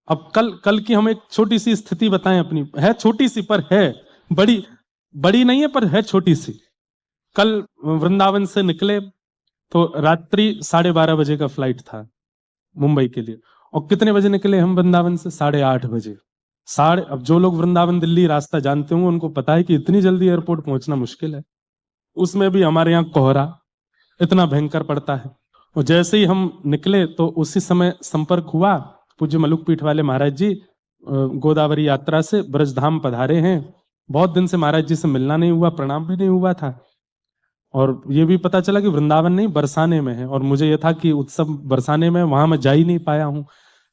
अब कल कल की हम एक छोटी सी स्थिति बताएं अपनी, है छोटी सी पर है बड़ी, बड़ी नहीं है पर है छोटी सी। कल वृंदावन से निकले तो रात्रि 12:30 बजे का फ्लाइट था मुंबई के लिए, और कितने बजे निकले हम वृंदावन से? 8:30 बजे। अब जो लोग वृंदावन दिल्ली रास्ता जानते होंगे उनको पता है कि इतनी जल्दी एयरपोर्ट पहुंचना मुश्किल है, उसमें भी हमारे यहाँ कोहरा इतना भयंकर पड़ता है। और जैसे ही हम निकले तो उसी समय संपर्क हुआ, पूज्य मलुक पीठ वाले महाराज जी गोदावरी यात्रा से ब्रजधाम पधारे हैं। बहुत दिन से महाराज जी से मिलना नहीं हुआ, प्रणाम भी नहीं हुआ था, और ये भी पता चला कि वृंदावन नहीं बरसाने में है, और मुझे ये था कि उत्सव बरसाने में, वहां मैं जा ही नहीं पाया हूँ,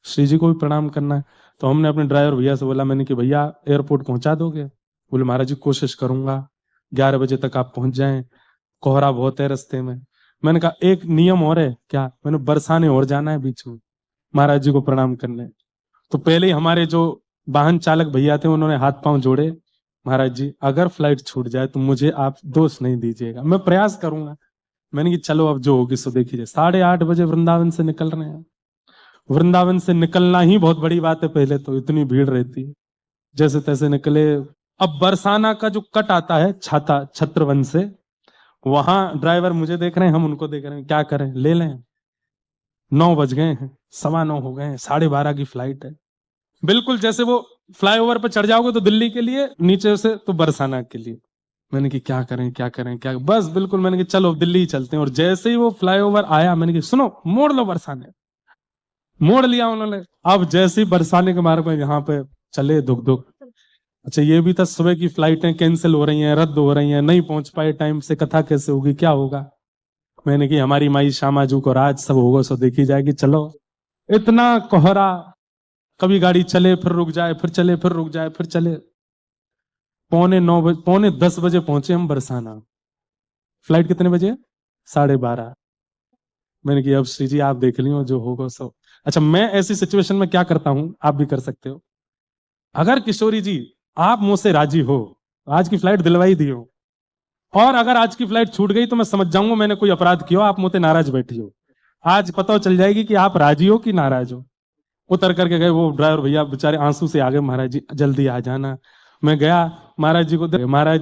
श्री जी को भी प्रणाम करना है। तो हमने अपने ड्राइवर भैया से बोला, मैंने कि भैया एयरपोर्ट पहुंचा दोगे? बोले महाराज जी कोशिश करूंगा, 11 बजे तक आप पहुंच जाएं, कोहरा बहुत है रास्ते में। मैंने कहा एक नियम और है क्या? मैंने बरसाने और जाना है बीच में महाराज जी को प्रणाम करने। तो पहले ही हमारे जो वाहन चालक भैया थे उन्होंने हाथ पांव जोड़े, महाराज जी अगर फ्लाइट छूट जाए तो मुझे आप दोष नहीं दीजिएगा, मैं प्रयास करूंगा। मैंने कि चलो अब जो होगी सो देखिए। 8:30 बजे वृंदावन से निकल रहे हैं। वृंदावन से निकलना ही बहुत बड़ी बात है, पहले तो इतनी भीड़ रहती है, जैसे तैसे निकले। अब बरसाना का जो कट आता है छाता छत्रवन से, वहां ड्राइवर मुझे देख रहे हैं, हम उनको देख रहे हैं, क्या करें, ले लें? 9 बज गए हैं, 9:15 हो गए हैं, 12:30 की फ्लाइट है। बिल्कुल जैसे वो फ्लाईओवर पर चढ़ जाओगे तो दिल्ली के लिए, नीचे से तो बरसाना के लिए। मैंने कि क्या करें क्या करें क्या, बस बिल्कुल मैंने कि चलो दिल्ली ही चलते हैं। और जैसे ही वो फ्लाईओवर आया मैंने कि सुनो मोड़ लो बरसाने, मोड़ लिया उन्होंने। अब जैसे ही बरसाने के मार्ग में यहाँ पे चले धुक धुक। अच्छा ये भी था, सुबह की फ्लाइटें कैंसिल हो रही हैं, रद्द हो रही हैं, नहीं पहुंच पाए टाइम से, कथा कैसे होगी, क्या होगा? मैंने कि हमारी माई श्यामाजू को राज सब होगा सो देखी जाएगी, चलो। इतना कोहरा, कभी गाड़ी चले फिर रुक जाए, फिर चले फिर रुक जाए, फिर चले। 9:45 पहुंचे हम बरसाना। फ्लाइट कितने बजे? 12:30। मैंने कि अब श्री जी आप देख लियो जो होगा सो। अच्छा मैं ऐसी सिचुएशन में क्या करता हूं, आप भी कर सकते हो। अगर किशोरी जी आप मुझसे राजी हो, आज की फ्लाइट दिलवाई दी हो, और अगर आज की फ्लाइट छूट गई तो मैं समझ जाऊंगा मैंने कोई अपराध किया, आप मुझसे नाराज बैठी हो। आज पता चल जाएगी कि आप राजी हो कि नाराज हो। उतर करके गए, वो ड्राइवर भैया बेचारे आंसू से आ गए, महाराज जी जल्दी आ जाना। मैं गया महाराज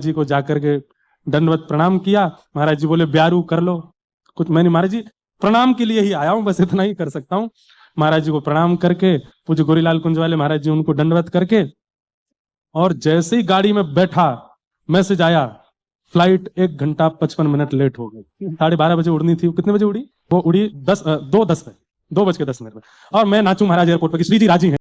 जी को जाकर के दंडवत प्रणाम किया। महाराज जी बोले ब्यारू कर लो कुछ। मैंने महाराज जी प्रणाम के लिए ही आया हूं, बस इतना ही कर सकता हूं। महाराज जी को प्रणाम करके, पूज्य गोरीलाल कुंज वाले महाराज जी उनको दंडवत करके, और जैसे ही गाड़ी में बैठा मैसेज आया फ्लाइट 1 घंटा 55 मिनट लेट हो गई। 12:30 उड़नी थी, कितने बजे उड़ी? वो उड़ी 2:10 में, 2:10 में। और मैं नाचू महाराज एयरपोर्ट पर कि श्री जी राजी हैं।